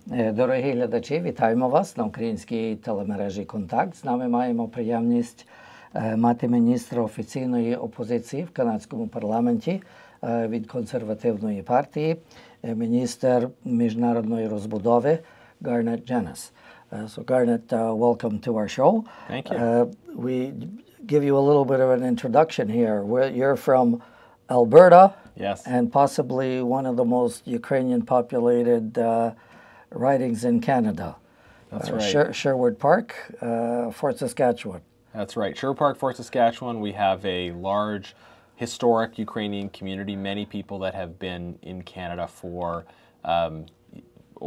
Дорогі глядачі, вітаємо вас на українській телемережі «Контакт». З нами маємо приємність мати міністра офіційної опозиції в канадському парламенті від консервативної партії, міністр міжнародної розбудови Garnett Genuis. So Garnett, welcome to our show. Thank you. We give you a little bit of an introduction here. You're from Alberta, Yes. and possibly one of the most Ukrainian populated ridings in Canada. That's right. Sherwood Park, Fort Saskatchewan. That's right. Sherwood Park, Fort Saskatchewan, we have a large historic Ukrainian community, many people that have been in Canada for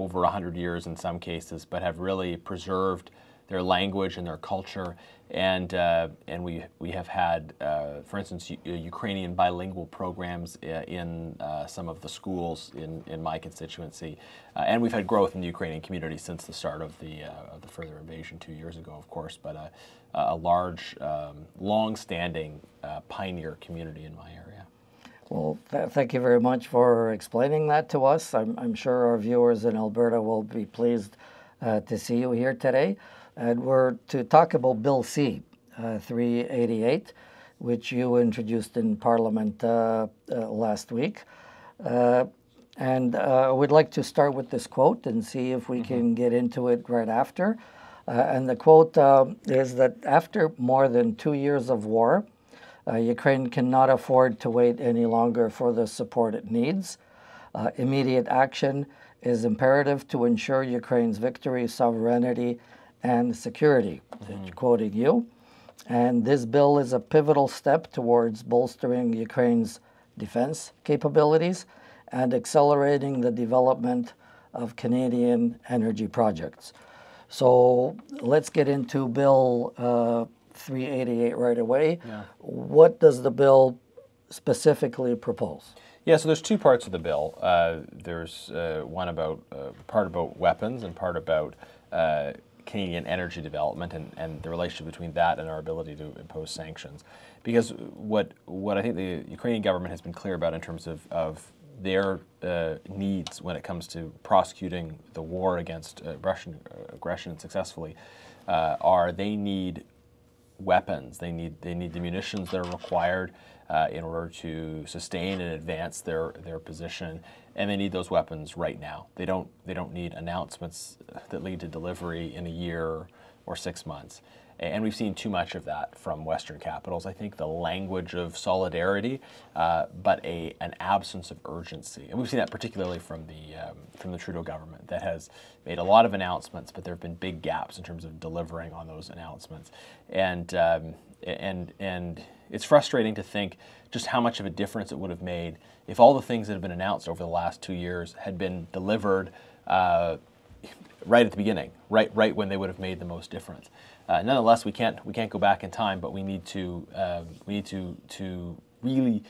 over 100 years in some cases, but have really preserved their language and their culture. And we have had, for instance, Ukrainian bilingual programs in some of the schools in my constituency, and we've had growth in the Ukrainian community since the start of the further invasion 2 years ago, of course. But a large, long-standing pioneer community in my area. Well, thank you very much for explaining that to us. I'm sure our viewers in Alberta will be pleased to see you here today. And we're to talk about Bill C-388, which you introduced in Parliament last week. And we'd like to start with this quote and see if we can get into it right after. And the quote is that after more than 2 years of war, Ukraine cannot afford to wait any longer for the support it needs. Immediate action is imperative to ensure Ukraine's victory, sovereignty, and security, quoting you. And this bill is a pivotal step towards bolstering Ukraine's defense capabilities and accelerating the development of Canadian energy projects. So let's get into Bill 388 right away. Yeah. What does the bill specifically propose? Yeah, so there's two parts of the bill. There's one about part about weapons and part about Canadian energy development and the relationship between that and our ability to impose sanctions. Because what I think the Ukrainian government has been clear about in terms of their needs when it comes to prosecuting the war against Russian aggression successfully are they need weapons. They need the munitions that are required in order to sustain and advance their position, and they need those weapons right now. They don't need announcements that lead to delivery in a year or 6 months. And we've seen too much of that from Western capitals. I think the language of solidarity, but an absence of urgency. And we've seen that particularly from the Trudeau government that has made a lot of announcements, but there have been big gaps in terms of delivering on those announcements. And it's frustrating to think just how much of a difference it would have made if all the things that have been announced over the last 2 years had been delivered right at the beginning, right when they would have made the most difference. Nonetheless, we can't go back in time, but we need to really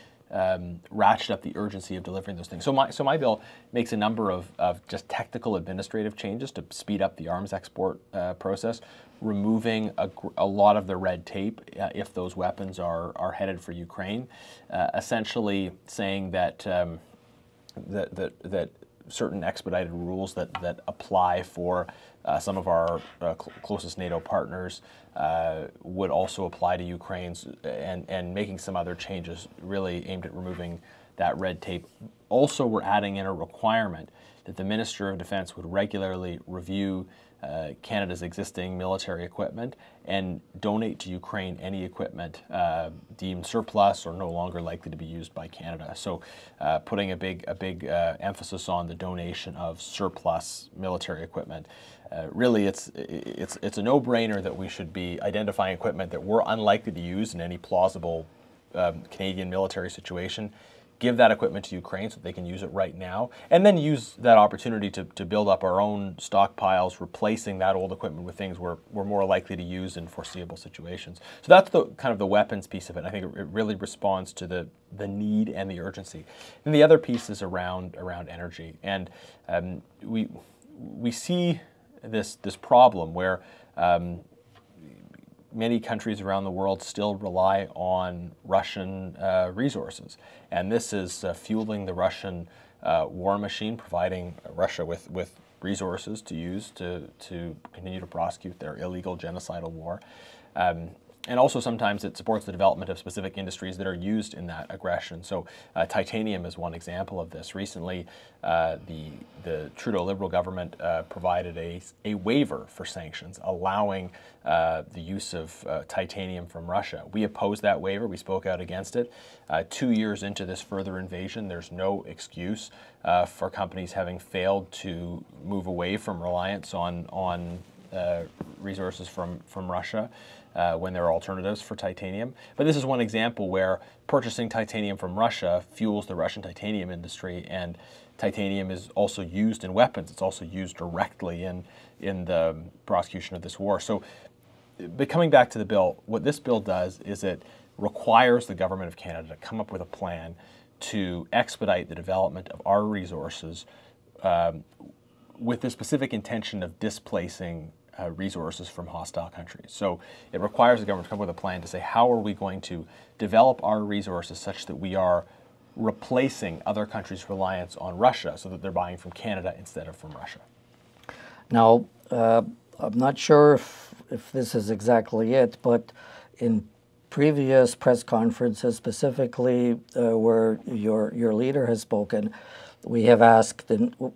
ratchet up the urgency of delivering those things. So my bill makes a number of just technical administrative changes to speed up the arms export process, removing a lot of the red tape if those weapons are headed for Ukraine, essentially saying that that certain expedited rules that apply for some of our closest NATO partners would also apply to Ukraine's, and making some other changes really aimed at removing that red tape. Also, we're adding in a requirement that the Minister of Defense would regularly review Canada's existing military equipment and donate to Ukraine any equipment deemed surplus or no longer likely to be used by Canada. So putting a big emphasis on the donation of surplus military equipment. Really, it's a no-brainer that we should be identifying equipment that we're unlikely to use in any plausible Canadian military situation, give that equipment to Ukraine so they can use it right now, and then use that opportunity to build up our own stockpiles, replacing that old equipment with things we're more likely to use in foreseeable situations. So that's the kind of the weapons piece of it. I think it really responds to the need and the urgency. And the other piece is around energy, and we see this problem where many countries around the world still rely on Russian resources. And this is fueling the Russian war machine, providing Russia with resources to use to continue to prosecute their illegal genocidal war. And also sometimes it supports the development of specific industries that are used in that aggression. So titanium is one example of this. Recently, the Trudeau Liberal government provided a waiver for sanctions, allowing the use of titanium from Russia. We opposed that waiver. We spoke out against it. 2 years into this further invasion, there's no excuse for companies having failed to move away from reliance on resources from Russia. When there are alternatives for titanium. But this is one example where purchasing titanium from Russia fuels the Russian titanium industry, and titanium is also used in weapons. It's also used directly in the prosecution of this war. So, but coming back to the bill, what this bill does is it requires the government of Canada to come up with a plan to expedite the development of our resources with the specific intention of displacing resources from hostile countries. So it requires the government to come up with a plan to say, how are we going to develop our resources such that we are replacing other countries' reliance on Russia so that they're buying from Canada instead of from Russia. Now, I'm not sure if this is exactly it, but in previous press conferences, specifically where your leader has spoken, we have asked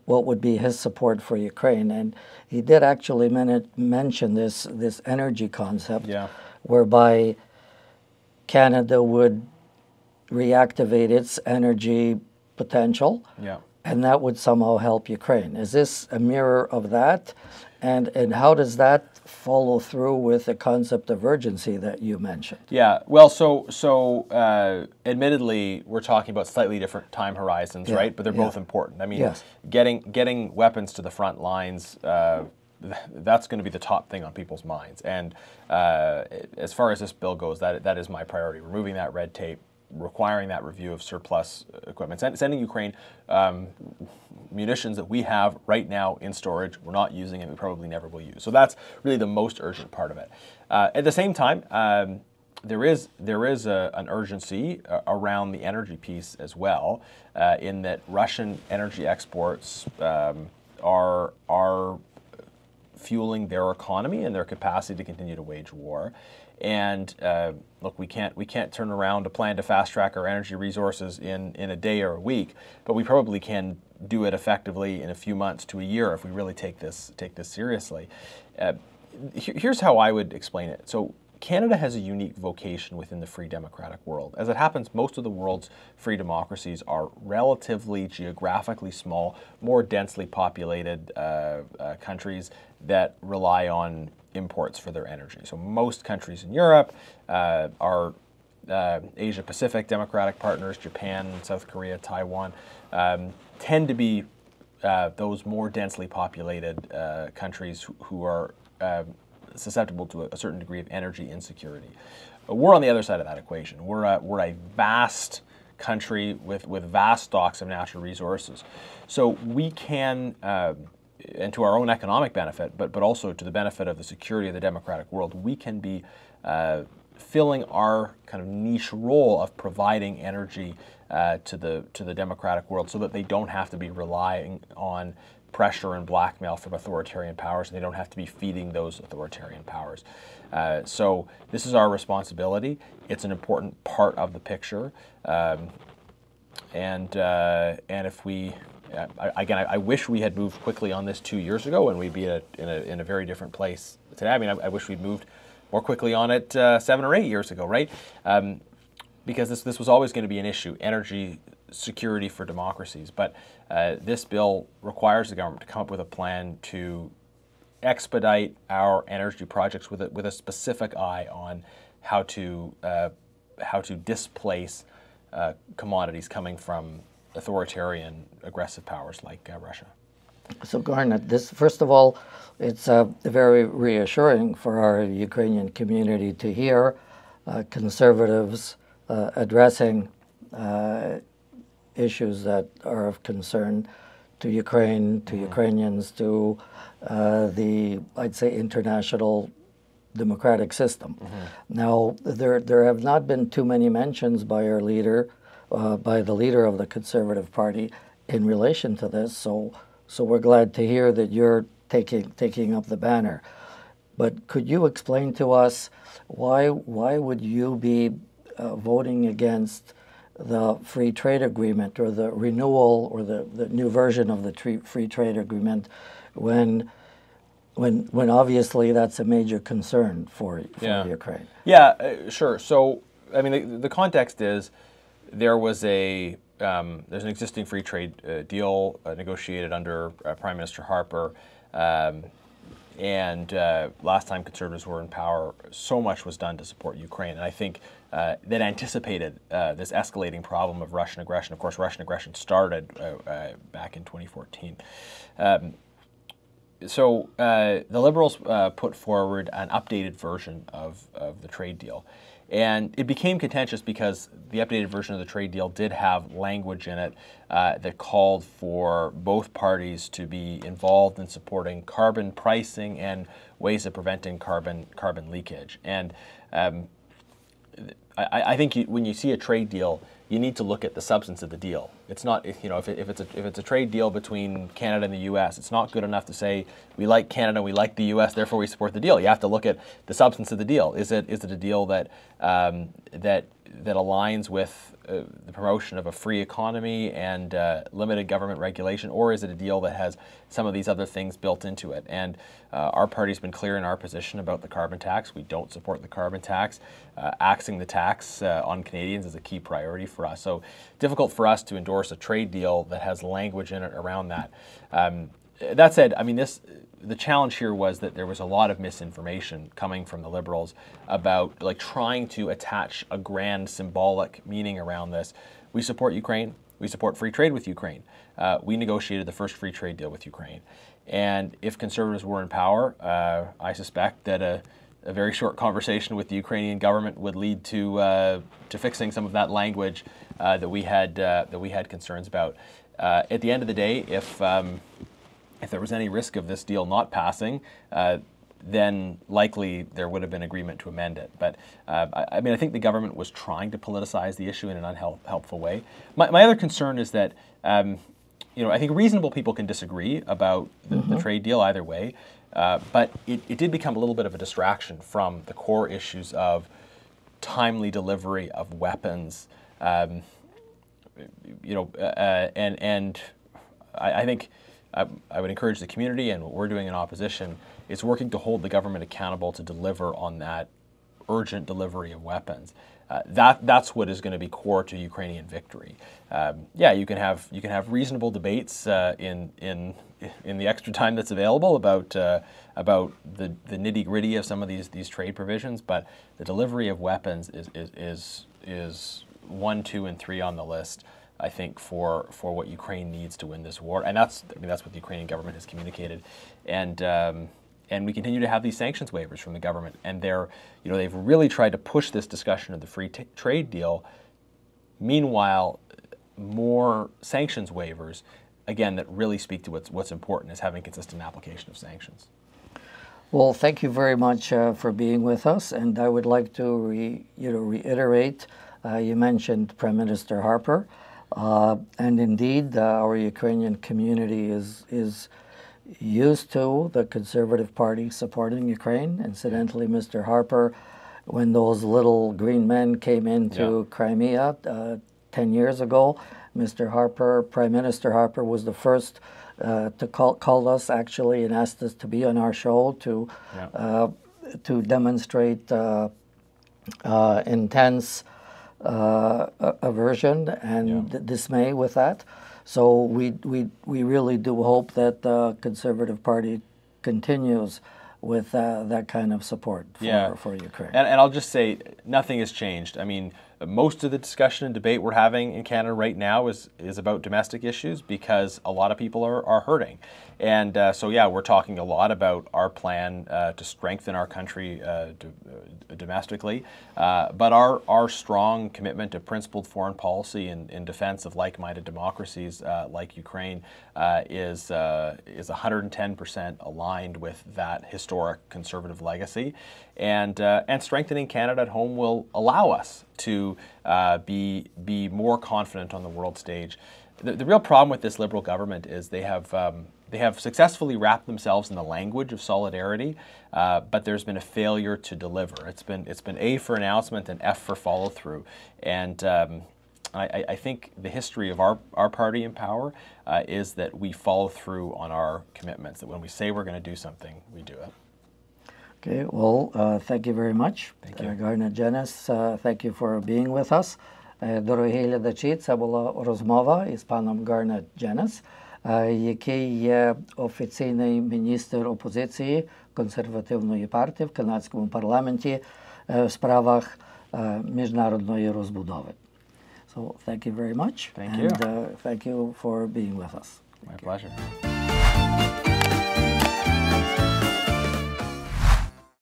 what would be his support for Ukraine, and he did actually mention this energy concept, whereby Canada would reactivate its energy potential, and that would somehow help Ukraine. Is this a mirror of that, and how does that follow through with the concept of urgency that you mentioned? Yeah, well, so admittedly, we're talking about slightly different time horizons, right? But they're both important. I mean, getting weapons to the front lines, that's going to be the top thing on people's minds. And as far as this bill goes, that is my priority, removing that red tape, requiring that review of surplus equipment, sending Ukraine munitions that we have right now in storage. We're not using it. We probably never will use. So that's really the most urgent part of it. At the same time, there is an urgency around the energy piece as well, in that Russian energy exports are fueling their economy and their capacity to continue to wage war. And look, we can't turn around a plan to fast track our energy resources in a day or a week, but we probably can do it effectively in a few months to a year if we really take this seriously. Here's how I would explain it. So Canada has a unique vocation within the free democratic world. As it happens, most of the world's free democracies are relatively geographically small, more densely populated countries that rely on imports for their energy. So most countries in Europe, our Asia-Pacific democratic partners, Japan, South Korea, Taiwan, tend to be those more densely populated countries who are susceptible to a certain degree of energy insecurity. We're on the other side of that equation. We're a vast country with vast stocks of natural resources. So we can, and to our own economic benefit, but also to the benefit of the security of the democratic world, we can be filling our kind of niche role of providing energy to the democratic world so that they don't have to be relying on pressure and blackmail from authoritarian powers, and they don't have to be feeding those authoritarian powers. So this is our responsibility. It's an important part of the picture, and if we, again, I wish we had moved quickly on this 2 years ago, and we'd be in a very different place today. I mean, I wish we'd moved more quickly on it 7 or 8 years ago, right? Because this was always going to be an issue, energy security for democracies. But this bill requires the government to come up with a plan to expedite our energy projects with a specific eye on how to displace commodities coming from authoritarian, aggressive powers like Russia. So Garnett, this, first of all, it's very reassuring for our Ukrainian community to hear conservatives addressing issues that are of concern to Ukraine, to Ukrainians, to I'd say, international democratic system. Now, there have not been too many mentions by our leader, by the leader of the Conservative Party in relation to this, so So we're glad to hear that you're taking up the banner. But could you explain to us why would you be voting against the free trade agreement, or the renewal, or the new version of the free trade agreement, when obviously that's a major concern for Ukraine? Yeah, sure. So I mean, the context is there was there's an existing free trade deal negotiated under Prime Minister Harper. And last time Conservatives were in power, so much was done to support Ukraine. And I think that anticipated this escalating problem of Russian aggression. Of course, Russian aggression started back in 2014. So the Liberals put forward an updated version of the trade deal. And it became contentious because the updated version of the trade deal did have language in it that called for both parties to be involved in supporting carbon pricing and ways of preventing carbon leakage. And I think when you see a trade deal, you need to look at the substance of the deal. It's not, if it's a trade deal between Canada and the U.S., it's not good enough to say we like Canada, we like the U.S., therefore we support the deal. You have to look at the substance of the deal. Is it a deal that aligns with the promotion of a free economy and limited government regulation, or is it a deal that has some of these other things built into it? And our party's been clear in our position about the carbon tax. We don't support the carbon tax. Axing the tax on Canadians is a key priority for us. So difficult for us to endorse a trade deal that has language in it around that. That said, I mean, the challenge here was that there was a lot of misinformation coming from the Liberals about trying to attach a grand symbolic meaning around this. We support Ukraine. We support free trade with Ukraine. We negotiated the first free trade deal with Ukraine. And if Conservatives were in power, I suspect that a very short conversation with the Ukrainian government would lead to fixing some of that language that we had concerns about. At the end of the day, if there was any risk of this deal not passing, then likely there would have been agreement to amend it. But I mean, I think the government was trying to politicize the issue in an unhelpful way. My other concern is that I think reasonable people can disagree about the trade deal either way, but it did become a little bit of a distraction from the core issues of timely delivery of weapons, and I think I would encourage the community, and what we're doing in opposition is working to hold the government accountable to deliver on that urgent delivery of weapons. That's what is going to be core to Ukrainian victory. Yeah, you can have reasonable debates in the extra time that's available about the nitty-gritty of some of these trade provisions, but the delivery of weapons is 1, 2, and 3 on the list, I think, for what Ukraine needs to win this war, and that's what the Ukrainian government has communicated, and we continue to have these sanctions waivers from the government, and they've really tried to push this discussion of the free trade deal. Meanwhile, more sanctions waivers, again, that really speak to what's important is having consistent application of sanctions. Well, thank you very much for being with us, and I would like to reiterate. You mentioned Prime Minister Harper. And indeed, our Ukrainian community is used to the Conservative Party supporting Ukraine. Incidentally, Mr. Harper, when those little green men came into Crimea 10 years ago, Prime Minister Harper was the first to call us actually and asked us to be on our show to demonstrate intense aversion and dismay with that. So we really do hope that the Conservative Party continues with that kind of support for Ukraine. And I'll just say, nothing has changed. I mean, most of the discussion and debate we're having in Canada right now is about domestic issues because a lot of people are hurting. And so, yeah, we're talking a lot about our plan to strengthen our country domestically. But our strong commitment to principled foreign policy in defense of like-minded democracies like Ukraine is 110% aligned with that historic conservative legacy. And strengthening Canada at home will allow us to be more confident on the world stage. the real problem with this Liberal government is they have successfully wrapped themselves in the language of solidarity, but there's been a failure to deliver. It's been A for announcement and F for follow through, and I think the history of our party in power is that we follow through on our commitments. That when we say we're going to do something, we do it. Okay. Well, thank you very much. Thank you. Garnett, Genuis, thank you for being with us. Дорогі глядачі, це була розмова із паном Гарнет Genuis, який є офіційний міністр опозиції консервативної партії в канадському парламенті в справах міжнародної розбудови. So thank you very much. Thank you. And thank you for being with us. My pleasure.